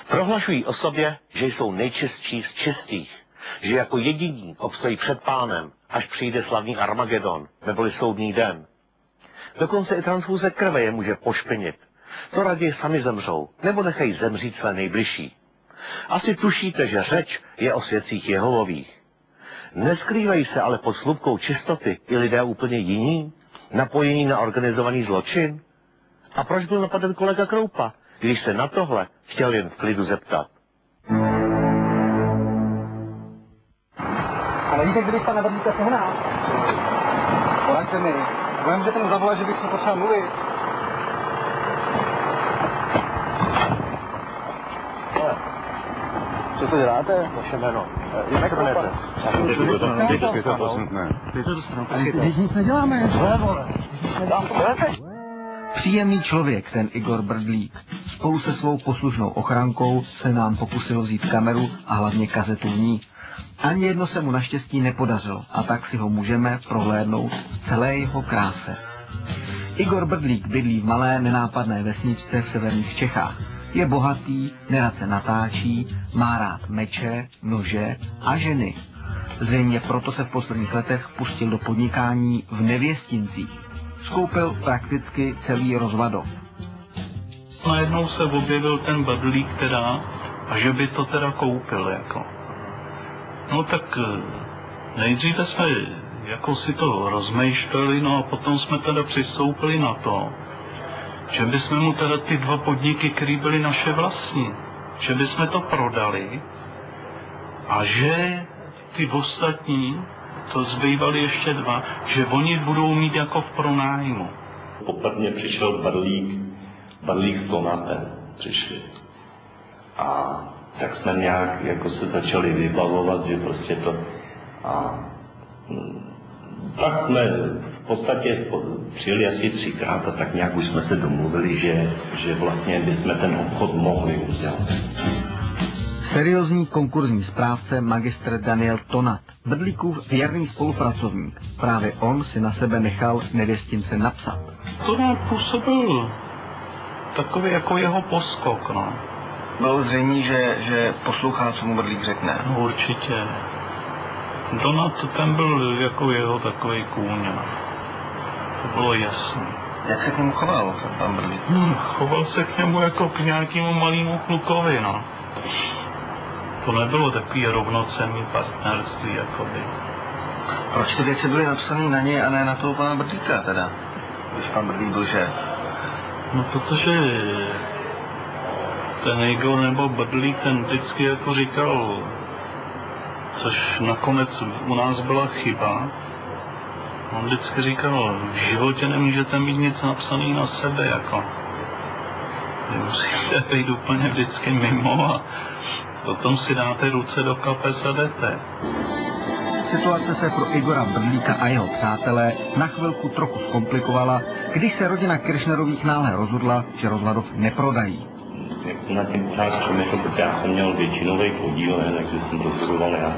Prohlašují o sobě, že jsou nejčistší z čistých, že jako jediní obstojí před Pánem, až přijde slavný Armagedon, neboli soudný den. Dokonce i transfuze krve je může pošpinit. To raději sami zemřou, nebo nechají zemřít své nejbližší. Asi tušíte, že řeč je o svědcích Jehovových. Neskrývají se ale pod slupkou čistoty i lidé úplně jiní, napojení na organizovaný zločin? A proč byl napaden kolega Kroupa, když se na tohle chtěl jen v klidu zeptat? Ale víte, kdy pana Brdlíka sehnal? Poraďte mi. Můžete mu zavolat, že bych se potřeboval mluvit. Co to děláte? Vaše jméno. Jak se jmenujete? Teď nic neděláme. Příjemný člověk, ten Igor Brdlík. Spolu se svou poslušnou ochrankou se nám pokusil vzít kameru a hlavně kazetu v ní. Ani jedno se mu naštěstí nepodařilo a tak si ho můžeme prohlédnout v celé jeho kráse. Igor Brdlík bydlí v malé nenápadné vesničce v severních Čechách. Je bohatý, nerad se natáčí, má rád meče, nože a ženy. Zřejmě proto se v posledních letech pustil do podnikání v Nevěstincích. Skoupil prakticky celý Rozvadov. Najednou se objevil ten Brdlík teda, a že by to teda koupil jako. No tak nejdříve jsme jako si to rozmýšleli, no a potom jsme teda přistoupili na to, že bychom mu teda ty dva podniky, které byly naše vlastní, že bychom to prodali a že ty ostatní, to zbývaly ještě dva, že oni budou mít jako v pronájmu. Poprvé přišel Brdlík s Tonatem přišli. A tak jsme nějak jako se začali vybavovat, že prostě to... A tak jsme v podstatě přijeli asi 3krát a tak nějak už jsme se domluvili, že vlastně bychom ten obchod mohli udělat. Seriózní konkurzní správce magistr Daniel Tonat, Brdlíkův věrný spolupracovník. Právě on si na sebe nechal Nevěstince napsat. Tonat působil takový jako jeho poskok, no. Bylo zřejmé, že poslouchá, co mu Brdlík řekne. No, určitě. Donat ten byl jako jeho takový kůň. To bylo jasné. Jak se k němu choval pan Brdlík? Choval se k němu jako k nějakému malému klukovi, no. To nebylo takový rovnocenný partnerství, jakoby. Proč ty věci byly napsané na ně a ne na toho pana Brdlíka teda? Když pan Brdlík byl šéf. No protože ten Igor nebo Brdlík ten vždycky jako říkal, což nakonec u nás byla chyba. On vždycky říkal, v životě nemůžete mít nic napsaný na sebe, jako. Vy musíte být úplně vždycky mimo a potom si dáte ruce do kapes a jdete. Situace se pro Igora Brdlíka a jeho přátelé na chvilku trochu zkomplikovala, když se rodina Kirchnerových náhle rozhodla, že Rozvadov neprodají. Jak na tím pořád přemýšlel, protože já jsem měl většinový podíl, ne, takže jsem rozhodoval já.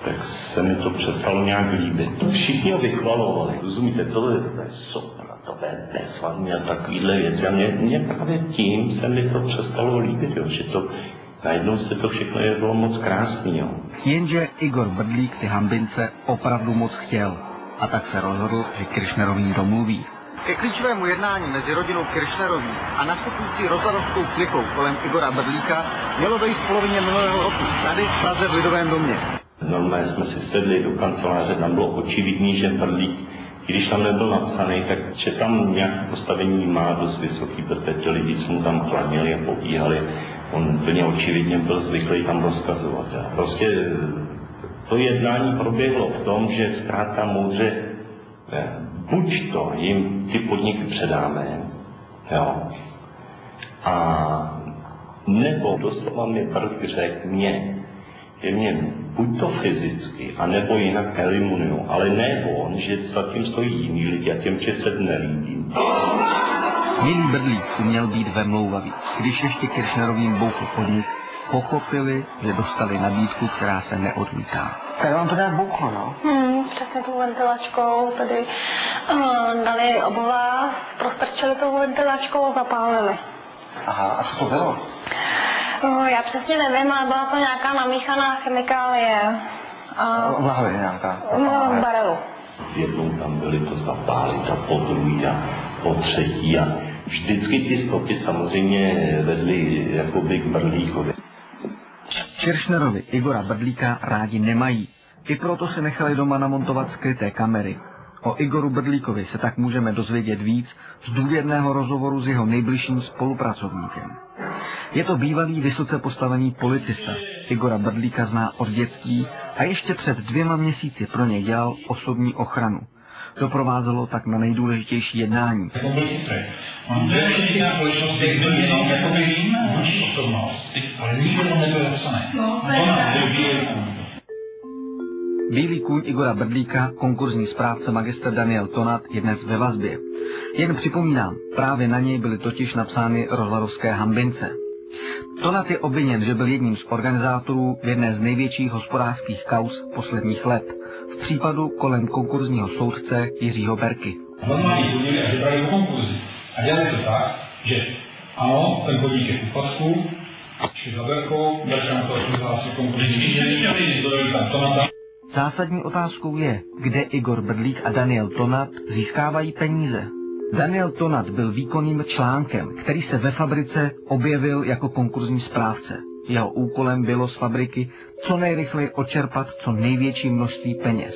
Tak se mi to přestalo nějak líbit. Všichni ho vychvalovali, rozumíte, to je super, to je neslavný a takovýhle věci. A mě právě tím se mi to přestalo líbit, jo, že to najednou se to všechno je bylo moc krásný, jo. Jenže Igor Brdlík si hambince opravdu moc chtěl. A tak se rozhodl, že Kirchnerový domluví. Ke klíčovému jednání mezi rodinou Kirchnerových a nastupující rozvadovskou klikou kolem Igora Brdlíka mělo dojít v polovině minulého roku, tady v Praze v Lidovém domě. Normálně jsme si sedli do kanceláře, tam bylo očividný, že Brdlík, když tam nebyl napsaný, tak že tam nějaké postavení má dost vysoký, protože ti lidi, co mu tam kladnili a pobíhali, on úplně očividně byl zvyklý tam rozkazovat. Prostě to jednání proběhlo v tom, že zkrátka moudře buď to jim ty podniky předáme, jo, a nebo doslova mi Brdlík řekl že mě buď to fyzicky, anebo jinak eliminuju, ale ne on, že za tím stojí jiný lidi a těm, že se nelíbí. Milý Brdlík uměl být vemlouvavý. Když ještě Kirchnerovým bouchl podnik, pochopili, že dostali nabídku, která se neodmítá. Tady vám to nějak bouchlo, no? Přesně tou ventilačkou, tady dali obvaz, prostrčili tou ventilačkou a zapálili. Aha, a co to bylo? No, já přesně nevím, ale byla to nějaká namíchaná chemikálie. V lahvi nějaká. V barelu. Jednou tam byly to zapálit a po druhý a po třetí a vždycky ty stopy samozřejmě vedly jakoby k Brdlíkovi. Kiršnerovi Igora Brdlíka rádi nemají. I proto si nechali doma namontovat skryté kamery. O Igoru Brdlíkovi se tak můžeme dozvědět víc z důvěrného rozhovoru s jeho nejbližším spolupracovníkem. Je to bývalý vysoce postavený policista. Igora Brdlíka zná od dětství a ještě před 2 měsíci pro něj dělal osobní ochranu. Doprovázelo tak na nejdůležitější jednání. On to je jediná společnost, kde byl jenom jakoby vůči osobnost, ale nikdo to nebyl napsaný. Bílý kůň Igora Brdlíka, konkurzní správce magistr Daniel Tonat, je dnes ve vazbě. Jen připomínám, právě na něj byly totiž napsány rozvadovské hambince. Tonat je obviněn, že byl jedním z organizátorů v jedné z největších hospodářských kauz posledních let, v případu kolem konkurzního soudce Jiřího Berky. Normální podniky a vybrali konkurzi. A dělali to tak, že ano, ten podnik je v úpadku, šli za Berkou, Berka na to vyhlásí konkurzní řízení, dodali tam Tonata. Zásadní otázkou je, kde Igor Brdlík a Daniel Tonat získávají peníze. Daniel Tonat byl výkonným článkem, který se ve fabrice objevil jako konkurzní správce. Jeho úkolem bylo z fabriky co nejrychleji odčerpat co největší množství peněz.